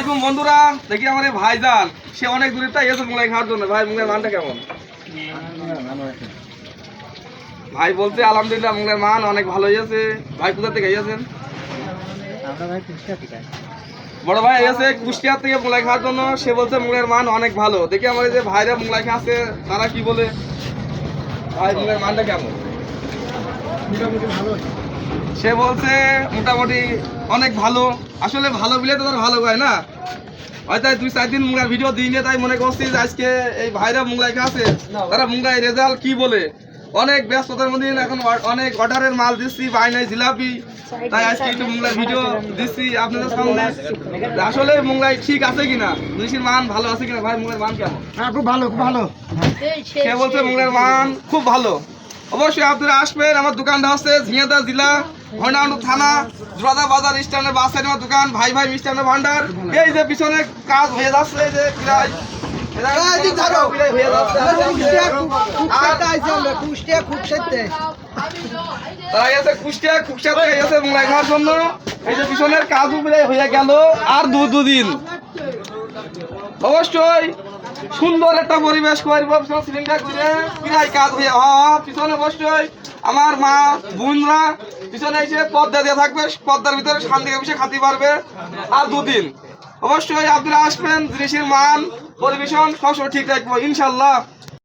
আলাইকুম বন্ধুরা, দেখি আমার এই ভাইজান সে অনেক দূরে তাই এসে মোগলাই খাওয়ার জন্য। ভাই মোগলাই মানটা কেমন? ভাই বলছে আলহামদুলিল্লাহ মোগলাই মান অনেক ভালো হয়েছে। ভাই কোথা থেকে এসেছেন? বড় ভাই এসে কুষ্টিয়া থেকে মোগলাই খাওয়ার জন্য। সে বলছে মোগলাইয়ের মান অনেক ভালো। দেখি আমার এই যে ভাইরা মোগলাই খাচ্ছে তারা কি বলে। ভাই মোগলাইয়ের মানটা কেমন? সে বলছে মোটামুটি অনেক ভালো। আসলে ভালো বলে তো তার ভালো হয় না, হয়তো 2-4 দিন মুগলার ভিডিও দিই না, তাই মনে করছি যে আজকে এই ভাইরা মুগলাই খাচ্ছে তারা মুগলাই রেজাল্ট কি বলে। অনেক ব্যস্ততার মধ্যে এখন অনেক অর্ডারের মাল দিচ্ছি, বাইনাই জিলাপি, তাই আজকে একটু মুগলাই ভিডিও দিচ্ছি আপনাদের সামনে। আসলে মুগলাই ঠিক আছে কিনা, জিনিসের মান ভালো আছে কিনা। ভাই মুগলার মান কেমন? খুব ভালো, খুব ভালো। সে বলছে মুগলার মান খুব ভালো। অবশ্যই আপনারা আসবেন। আমার দোকানটা হচ্ছে ঝিনাইদহ জেলা হরিনাকুন্ড থানা জোড়াদা বাজার স্ট্যান্ডের বাস সাইডে আমার দোকান, ভাই ভাই মিষ্টান্ন ভান্ডার। এই যে পিছনে কাজ হয়ে যাচ্ছে, এই যে প্রায় কুষ্টিয়া খুকসাতে গেছে মোগলাই খাওয়ার জন্য। এই যে পিছনের কাজ হয়ে গেল আর দুদিন। অবশ্যই সুন্দর একটা পরিবেশ করবো কাজ হয়ে পিছনে। অবশ্যই আমার মা বোনরা পিছনে এসে পর্দা দিয়ে থাকবে, পর্দার ভিতরে শান্তি বসে খাতে পারবে আর দুদিন। অবশ্যই আপনারা আসবেন, জিনিসের মান পরিবেশন সবসময় ঠিক রাখবো ইনশাল্লাহ।